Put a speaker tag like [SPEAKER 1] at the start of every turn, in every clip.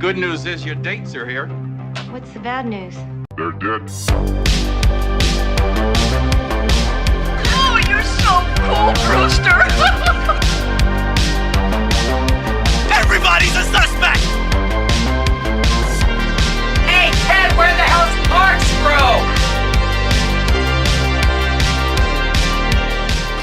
[SPEAKER 1] Good news is your dates are here.
[SPEAKER 2] What's the bad news?
[SPEAKER 3] They're dead.
[SPEAKER 4] Oh, you're so cool, Brewster! Everybody's a suspect! Hey, Ted, where the hell's Corkscrew?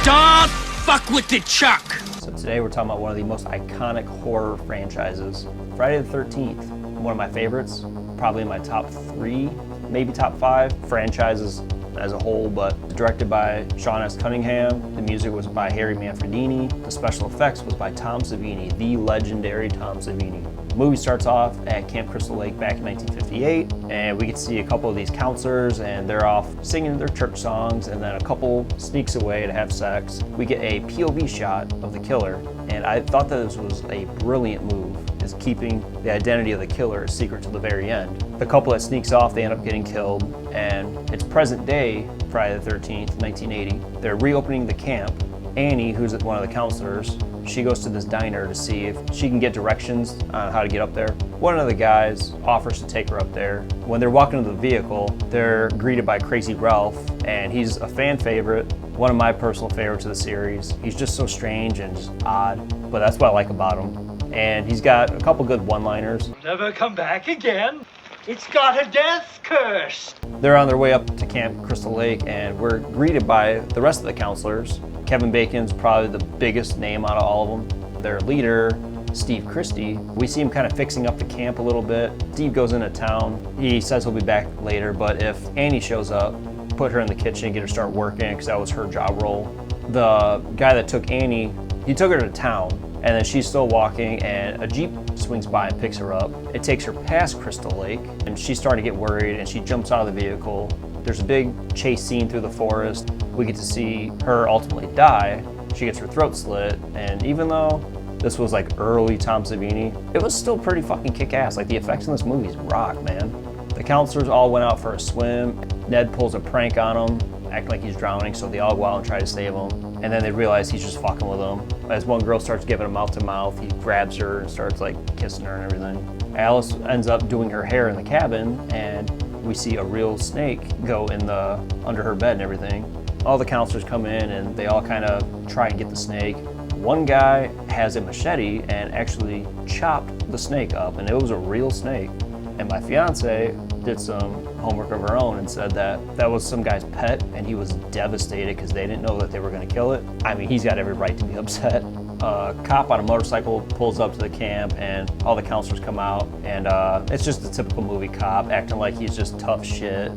[SPEAKER 4] Don't fuck with the Chuck!
[SPEAKER 5] So today we're talking about one of the most iconic horror franchises, Friday the 13th. One of my favorites, probably in my top 3, maybe top 5 franchises as a whole, but directed by Sean S. Cunningham. The music was by Harry Manfredini. The special effects was by Tom Savini, the legendary Tom Savini. The movie starts off at Camp Crystal Lake back in 1958, and we get to see a couple of these counselors, and they're off singing their church songs, and then a couple sneaks away to have sex. We get a POV shot of the killer, and I thought that this was a brilliant move, is keeping the identity of the killer a secret to the very end. The couple that sneaks off, they end up getting killed, and it's present day, Friday the 13th, 1980. They're reopening the camp. Annie, who's one of the counselors, she goes to this diner to see if she can get directions on how to get up there. One of the guys offers to take her up there. When they're walking to the vehicle, they're greeted by Crazy Ralph, and he's a fan favorite, one of my personal favorites of the series. He's just so strange and just odd, but that's what I like about him. And he's got a couple good one-liners.
[SPEAKER 6] Never come back again. It's got a death curse.
[SPEAKER 5] They're on their way up to Camp Crystal Lake, and we're greeted by the rest of the counselors. Kevin Bacon's probably the biggest name out of all of them. Their leader, Steve Christie, we see him kind of fixing up the camp a little bit. Steve goes into town. He says he'll be back later, but if Annie shows up, put her in the kitchen, get her to start working, because that was her job role. The guy that took Annie, he took her to town, and then she's still walking, and a Jeep swings by and picks her up. It takes her past Crystal Lake, and she's starting to get worried, and she jumps out of the vehicle. There's a big chase scene through the forest. We get to see her ultimately die. She gets her throat slit, and even though this was like early Tom Savini, it was still pretty fucking kick-ass. Like, the effects in this movie is rock, man. The counselors all went out for a swim. Ned pulls a prank on him, acting like he's drowning, so they all go out and try to save him. And then they realize he's just fucking with them. As one girl starts giving him mouth to mouth, he grabs her and starts like kissing her and everything. Alice ends up doing her hair in the cabin, and we see a real snake go in the under her bed and everything. All the counselors come in and they all kind of try and get the snake. One guy has a machete and actually chopped the snake up, and it was a real snake. And my fiance did some homework of her own and said that that was some guy's pet, and he was devastated because they didn't know that they were going to kill it. I mean, he's got every right to be upset. A cop on a motorcycle pulls up to the camp, and all the counselors come out, and it's just a typical movie cop acting like he's just tough shit.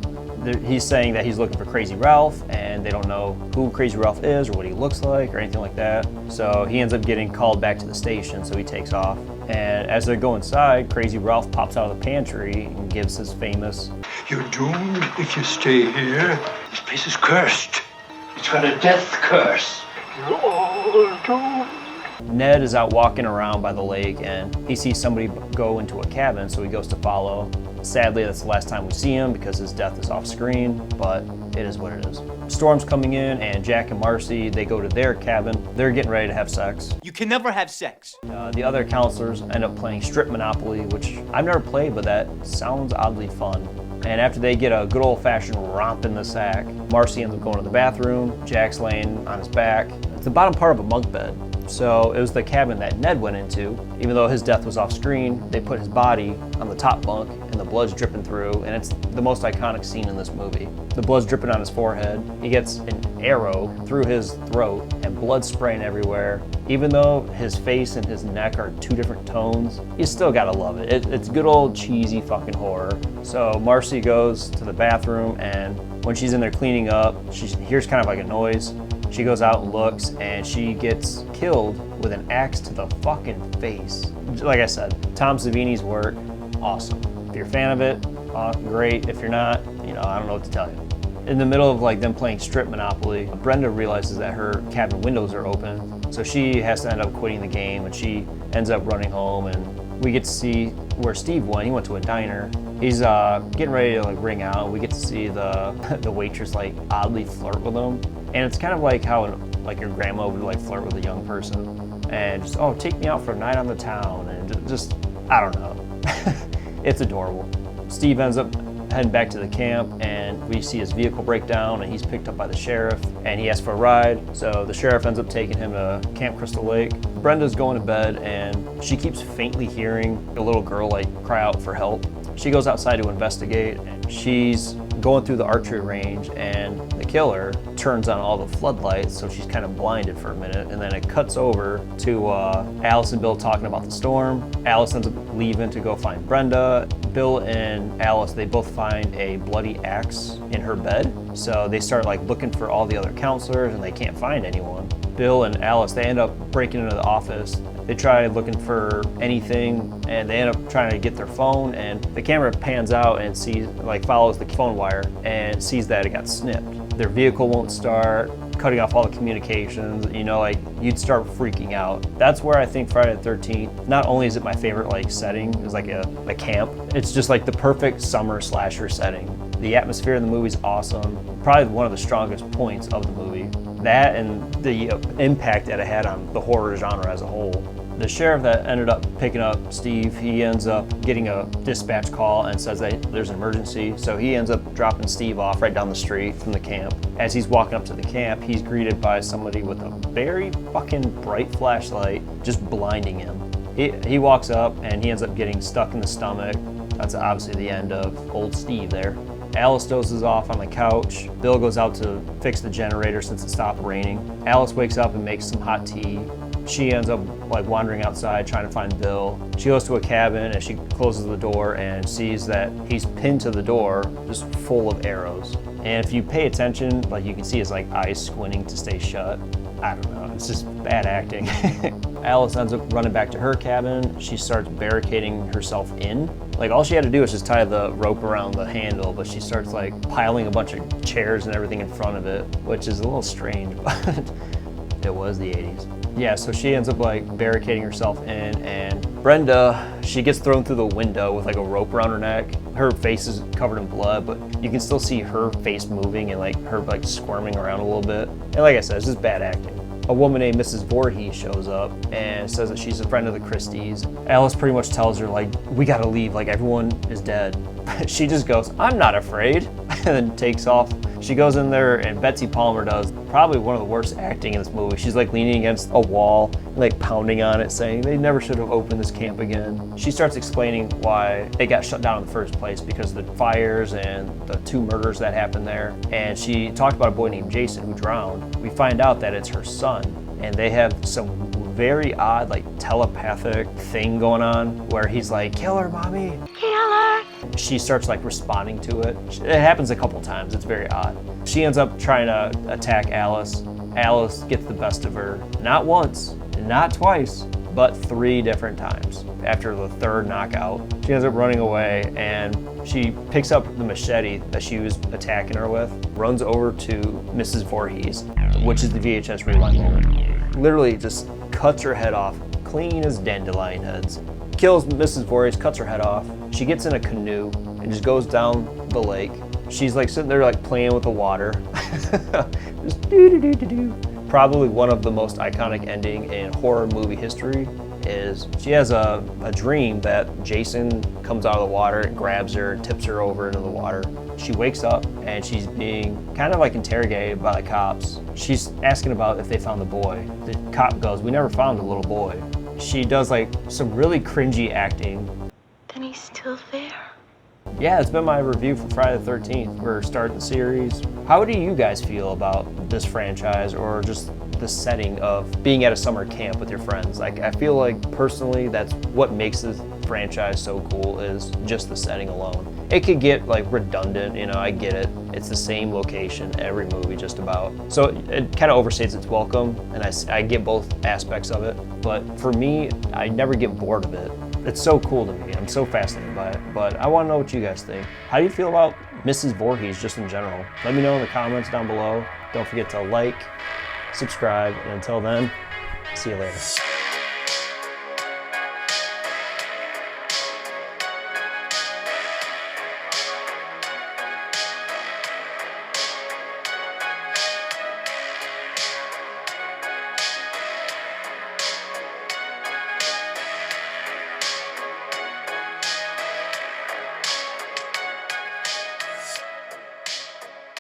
[SPEAKER 5] He's saying that he's looking for Crazy Ralph, and they don't know who Crazy Ralph is or what he looks like or anything like that. So he ends up getting called back to the station, so he takes off. And as they go inside, Crazy Ralph pops out of the pantry and gives his famous,
[SPEAKER 6] You're doomed if you stay here. This place is cursed. It's got a death curse. You're all doomed.
[SPEAKER 5] Ned is out walking around by the lake, and he sees somebody go into a cabin, so he goes to follow. Sadly, that's the last time we see him because his death is off screen, but it is what it is. Storm's coming in, and Jack and Marcy, they go to their cabin. They're getting ready to have sex.
[SPEAKER 4] You can never have sex.
[SPEAKER 5] The other counselors end up playing Strip Monopoly, which I've never played, but that sounds oddly fun. And after they get a good old-fashioned romp in the sack, Marcy ends up going to the bathroom. Jack's laying on his back. It's the bottom part of a bunk bed. So it was the cabin that Ned went into. Even though his death was off screen, they put his body on the top bunk, and the blood's dripping through, and it's the most iconic scene in this movie. The blood's dripping on his forehead. He gets an arrow through his throat, and blood spraying everywhere. Even though his face and his neck are 2 different tones, you still gotta love it. It's good old cheesy fucking horror. So Marcy goes to the bathroom, and when she's in there cleaning up, she hears kind of like a noise. She goes out and looks, and she gets killed with an axe to the fucking face. Like I said, Tom Savini's work, awesome. If you're a fan of it, great. If you're not, I don't know what to tell you. In the middle of like them playing Strip Monopoly, Brenda realizes that her cabin windows are open, so she has to end up quitting the game, and she ends up running home, and we get to see where Steve went. He went to a diner. He's getting ready to like ring out. We get to see the waitress like oddly flirt with him. And it's kind of like how like your grandma would like flirt with a young person and just, oh, take me out for a night on the town, and just I don't know. It's adorable. Steve ends up heading back to the camp, and we see his vehicle break down, and he's picked up by the sheriff, and he asks for a ride. So the sheriff ends up taking him to Camp Crystal Lake. Brenda's going to bed, and she keeps faintly hearing a little girl like cry out for help. She goes outside to investigate, and she's going through the archery range, and the killer turns on all the floodlights, so she's kind of blinded for a minute, and then it cuts over to Alice and Bill talking about the storm. Alice ends up leaving to go find Brenda. Bill and Alice, they both find a bloody axe in her bed, so they start like looking for all the other counselors, and they can't find anyone. Bill and Alice, they end up breaking into the office. They try looking for anything, and they end up trying to get their phone, and the camera pans out and sees, like, follows the phone wire and sees that it got snipped. Their vehicle won't start, cutting off all the communications, you know, like, you'd start freaking out. That's where I think Friday the 13th, not only is it my favorite, like, setting, is like a camp, it's just like the perfect summer slasher setting. The atmosphere in the movie is awesome, probably one of the strongest points of the movie. That and the impact that it had on the horror genre as a whole. The sheriff that ended up picking up Steve, he ends up getting a dispatch call and says that there's an emergency. So he ends up dropping Steve off right down the street from the camp. As he's walking up to the camp, he's greeted by somebody with a very fucking bright flashlight, just blinding him. He walks up and he ends up getting stuck in the stomach. That's obviously the end of old Steve there. Alice dozes off on the couch. Bill goes out to fix the generator since it stopped raining. Alice wakes up and makes some hot tea. She ends up like wandering outside trying to find Bill. She goes to a cabin and she closes the door and sees that he's pinned to the door, just full of arrows. And if you pay attention, like you can see his like eyes squinting to stay shut. I don't know, it's just bad acting. Alice ends up running back to her cabin. She starts barricading herself in. Like all she had to do was just tie the rope around the handle, but she starts like piling a bunch of chairs and everything in front of it, which is a little strange, but it was the 80s. Yeah, so she ends up like barricading herself in, and Brenda, she gets thrown through the window with like a rope around her neck. Her face is covered in blood, but you can still see her face moving and like her like squirming around a little bit. And like I said, it's just bad acting. A woman named Mrs. Voorhees shows up and says that she's a friend of the Christies. Alice pretty much tells her like, we gotta leave, like everyone is dead. She just goes, I'm not afraid, and then takes off. She goes in there and Betsy Palmer does probably one of the worst acting in this movie. She's like leaning against a wall, like pounding on it, saying they never should have opened this camp again. She starts explaining why they got shut down in the first place because of the fires and the 2 murders that happened there. And she talked about a boy named Jason who drowned. We find out that it's her son, and they have some very odd like telepathic thing going on where he's like, kill her, mommy. Kill her. She starts like responding to it. It happens a couple times, it's very odd. She ends up trying to attack Alice. Alice gets the best of her, not once, not twice, but 3 different times. After the 3rd knockout, she ends up running away and she picks up the machete that she was attacking her with, runs over to Mrs. Voorhees, which is the VHS rewind moment. Literally just cuts her head off, clean as dandelion heads. Kills Mrs. Voorhees, cuts her head off. She gets in a canoe and just goes down the lake. She's like sitting there like playing with the water. Just do-do-do-do-do. Probably one of the most iconic ending in horror movie history is she has a dream that Jason comes out of the water and grabs her and tips her over into the water. She wakes up and she's being kind of like interrogated by the cops. She's asking about if they found the boy. The cop goes, we never found the little boy. She does like some really cringy acting.
[SPEAKER 2] Then he's still there.
[SPEAKER 5] Yeah, it's been my review for Friday the 13th. We're starting the series. How do you guys feel about this franchise or just the setting of being at a summer camp with your friends? Like, I feel like personally that's what makes this franchise so cool is just the setting alone. It could get like redundant, you know, I get it. It's the same location every movie just about. So it kind of overstates its welcome, and I get both aspects of it. But for me, I never get bored of it. It's so cool to me. I'm so fascinated by it. But I want to know what you guys think. How do you feel about Mrs. Voorhees just in general? Let me know in the comments down below. Don't forget to like, subscribe, and until then, see you later.